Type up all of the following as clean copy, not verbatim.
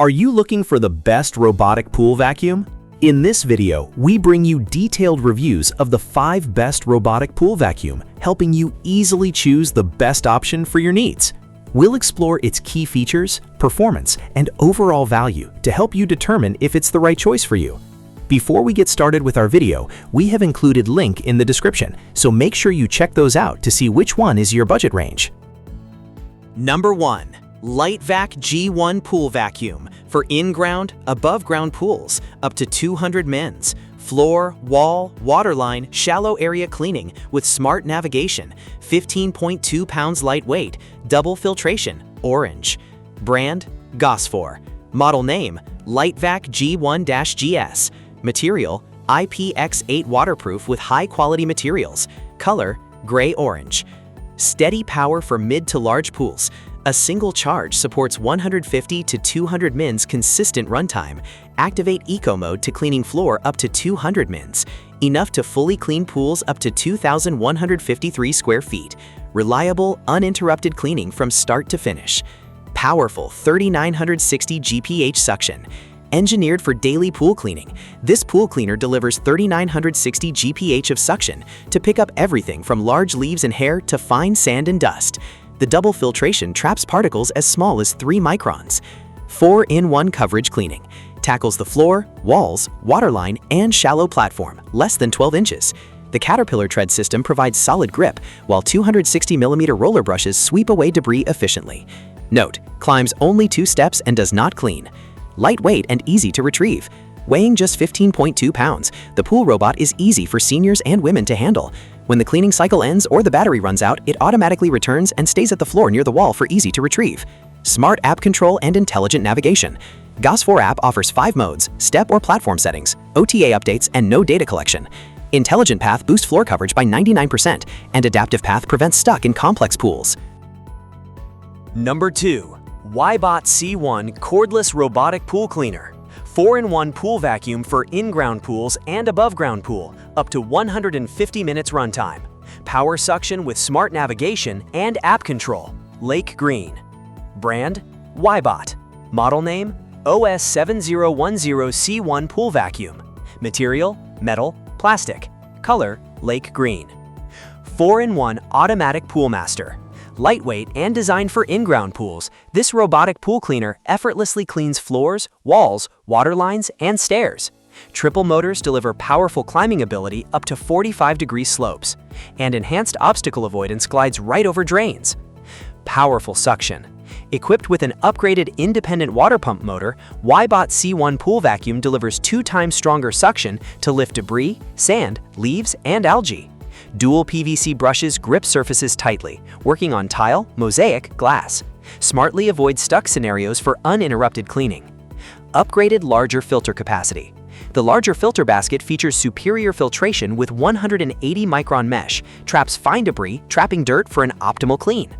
Are you looking for the best robotic pool vacuum? In this video, we bring you detailed reviews of the 5 best robotic pool vacuum, helping you easily choose the best option for your needs. We'll explore its key features, performance, and overall value to help you determine if it's the right choice for you. Before we get started with our video, we have included a link in the description, so make sure you check those out to see which one is your budget range. Number 1. Lightvac G1 Pool Vacuum for in-ground, above-ground pools, up to 200 mins. Floor, wall, waterline, shallow area cleaning with smart navigation, 15.2 pounds lightweight, double filtration, orange. Brand, Gosfor. Model name, Lightvac G1-GS. Material, IPX8 waterproof with high-quality materials. Color, gray-orange. Steady power for mid to large pools. A single charge supports 150 to 200 mins consistent runtime. Activate Eco Mode to cleaning floor up to 200 mins. Enough to fully clean pools up to 2,153 square feet. Reliable, uninterrupted cleaning from start to finish. Powerful 3,960 GPH suction. Engineered for daily pool cleaning, this pool cleaner delivers 3,960 GPH of suction to pick up everything from large leaves and hair to fine sand and dust. The double filtration traps particles as small as 3 microns. 4-in-1 coverage cleaning. Tackles the floor, walls, waterline, and shallow platform, less than 12 inches. The Caterpillar tread system provides solid grip, while 260mm roller brushes sweep away debris efficiently. Note, climbs only 2 steps and does not clean. Lightweight and easy to retrieve. Weighing just 15.2 pounds, the pool robot is easy for seniors and women to handle. When the cleaning cycle ends or the battery runs out, it automatically returns and stays at the floor near the wall for easy to retrieve. Smart app control and intelligent navigation. Gosfor app offers 5 modes, step or platform settings, OTA updates, and no data collection. Intelligent Path boosts floor coverage by 99%, and Adaptive Path prevents stuck in complex pools. Number 2. WYBOT C1 Cordless Robotic Pool Cleaner. 4-in-1 pool vacuum for in-ground pools and above-ground pool, up to 150 minutes runtime. Power suction with smart navigation and app control. Lake Green. Brand, WYBOT. Model name, OS7010C1 Pool Vacuum. Material, metal, plastic. Color, Lake Green. 4-in-1 Automatic Pool Master. Lightweight and designed for in-ground pools, this robotic pool cleaner effortlessly cleans floors, walls, water lines, and stairs. Triple motors deliver powerful climbing ability up to 45-degree slopes, and enhanced obstacle avoidance glides right over drains. Powerful suction. Equipped with an upgraded independent water pump motor, WYBOT C1 Pool Vacuum delivers 2 times stronger suction to lift debris, sand, leaves, and algae. Dual PVC brushes grip surfaces tightly, working on tile, mosaic, glass. Smartly avoid stuck scenarios for uninterrupted cleaning. Upgraded larger filter capacity. The larger filter basket features superior filtration with 180-micron mesh, traps fine debris, trapping dirt for an optimal clean.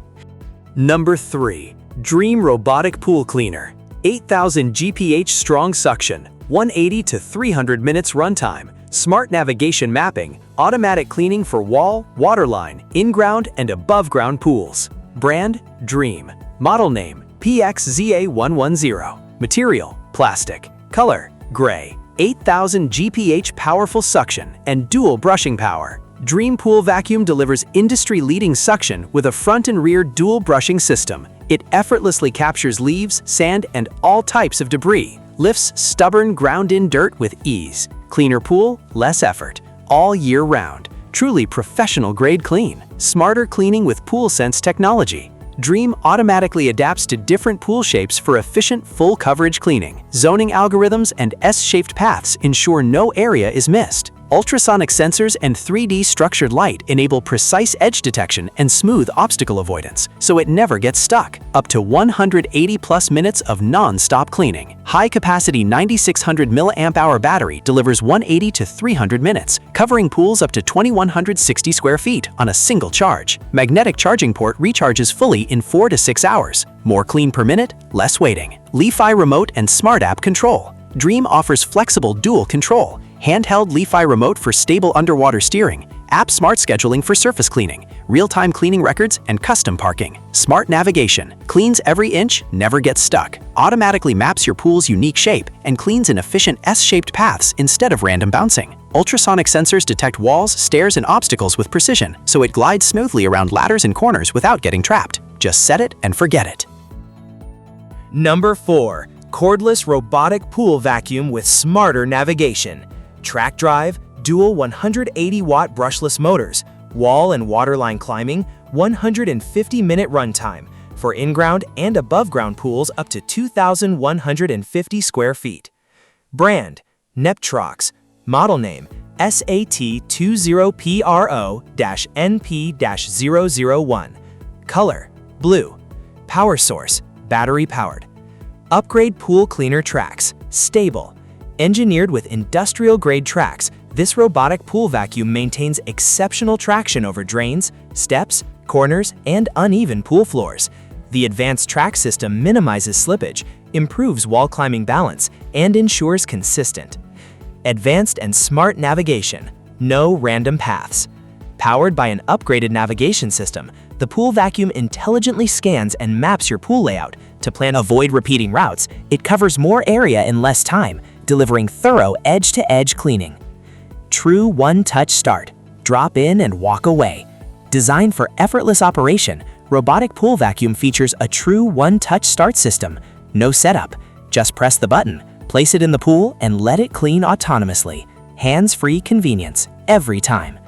Number 3. DREAME Robotic Pool Cleaner. 8,000 GPH strong suction, 180 to 300 minutes runtime. Smart navigation mapping, automatic cleaning for wall, waterline, in-ground, and above-ground pools. Brand, DREAME. Model name, PXZA110. Material, plastic. Color, gray. 8,000 GPH powerful suction and dual brushing power. DREAME Pool Vacuum delivers industry-leading suction with a front and rear dual brushing system. It effortlessly captures leaves, sand, and all types of debris. Lifts stubborn, ground-in dirt with ease. Cleaner pool, less effort. All year round. Truly professional-grade clean. Smarter cleaning with PoolSense technology. DREAME automatically adapts to different pool shapes for efficient full-coverage cleaning. Zoning algorithms and S-shaped paths ensure no area is missed. Ultrasonic sensors and 3D structured light enable precise edge detection and smooth obstacle avoidance, so it never gets stuck. Up to 180+ minutes of non-stop cleaning. High-capacity 9600 mAh battery delivers 180 to 300 minutes, covering pools up to 2,160 square feet on a single charge. Magnetic charging port recharges fully in 4 to 6 hours. More clean per minute, less waiting. Li-Fi remote and smart app control. DREAME offers flexible dual control. Handheld Li-Fi remote for stable underwater steering, app smart scheduling for surface cleaning, real-time cleaning records, and custom parking. Smart navigation cleans every inch, never gets stuck, automatically maps your pool's unique shape, and cleans in efficient S-shaped paths instead of random bouncing. Ultrasonic sensors detect walls, stairs, and obstacles with precision, so it glides smoothly around ladders and corners without getting trapped. Just set it and forget it. Number 4. Cordless Robotic Pool Vacuum with smarter navigation. Track drive, dual 180-watt brushless motors, wall and waterline climbing, 150-minute runtime for in-ground and above-ground pools up to 2,150 square feet. Brand, Neptrox. Model name, SAT20PRO-NP-001. Color, blue. Power source, battery-powered. Upgrade pool cleaner tracks, stable. Engineered with industrial-grade tracks, this robotic pool vacuum maintains exceptional traction over drains, steps, corners, and uneven pool floors. The advanced track system minimizes slippage, improves wall climbing balance, and ensures consistent. Advanced and smart navigation, no random paths. Powered by an upgraded navigation system, the pool vacuum intelligently scans and maps your pool layout to plan. Avoid repeating routes. It covers more area in less time, delivering thorough edge-to-edge cleaning. True one-touch start. Drop in and walk away. Designed for effortless operation, Robotic Pool Vacuum features a true one-touch start system. No setup. Just press the button, place it in the pool, and let it clean autonomously. Hands-free convenience every time.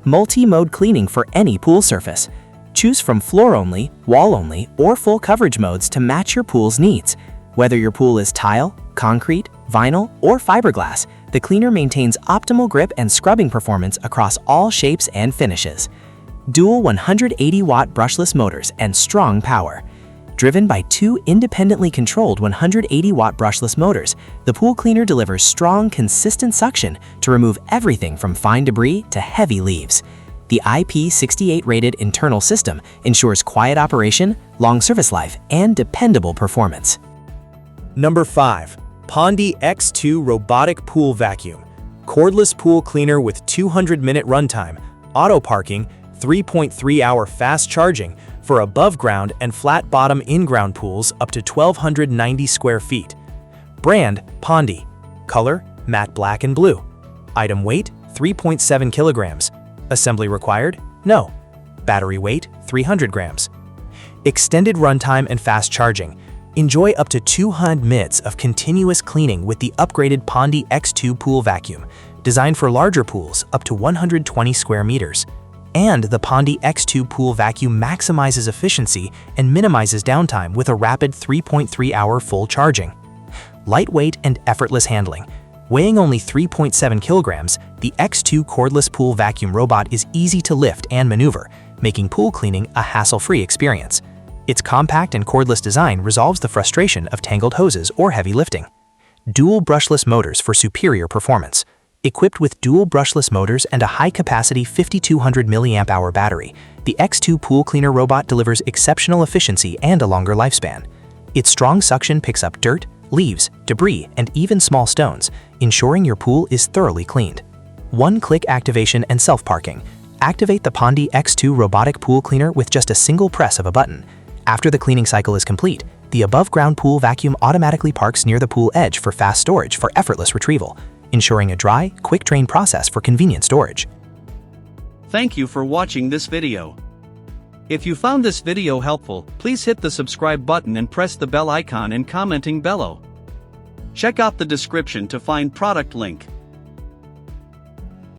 Multi-mode cleaning for any pool surface. Choose from floor-only, wall-only, or full coverage modes to match your pool's needs. Whether your pool is tile, concrete, vinyl, or fiberglass, the cleaner maintains optimal grip and scrubbing performance across all shapes and finishes. Dual 180-watt brushless motors and strong power. Driven by two independently controlled 180-watt brushless motors, the pool cleaner delivers strong, consistent suction to remove everything from fine debris to heavy leaves. The IP68 rated internal system ensures quiet operation, long service life, and dependable performance. Number 5. Pondee X2 Robotic Pool Vacuum. Cordless pool cleaner with 200-minute runtime, auto parking, 3.3-hour fast charging for above-ground and flat-bottom in-ground pools up to 1,290 square feet. Brand, Pondee. Color, matte black and blue. Item weight, 3.7 kilograms. Assembly required? No. Battery weight, 300 grams. Extended runtime and fast charging. Enjoy up to 200 minutes of continuous cleaning with the upgraded Pondee X2 Pool Vacuum, designed for larger pools up to 120 square meters. And the Pondee X2 Pool Vacuum maximizes efficiency and minimizes downtime with a rapid 3.3-hour full charging. Lightweight and effortless handling. Weighing only 3.7 kilograms, the X2 cordless pool vacuum robot is easy to lift and maneuver, making pool cleaning a hassle-free experience. Its compact and cordless design resolves the frustration of tangled hoses or heavy lifting. Dual brushless motors for superior performance. Equipped with dual brushless motors and a high-capacity 5,200 mAh battery, the X2 Pool Cleaner Robot delivers exceptional efficiency and a longer lifespan. Its strong suction picks up dirt, leaves, debris, and even small stones, ensuring your pool is thoroughly cleaned. One-click activation and self-parking. Activate the Pondee X2 Robotic Pool Cleaner with just a single press of a button. After the cleaning cycle is complete, the above-ground pool vacuum automatically parks near the pool edge for fast storage for effortless retrieval, ensuring a dry, quick-drain process for convenient storage. Thank you for watching this video. If you found this video helpful, please hit the subscribe button and press the bell icon and commenting below. Check out the description to find product link.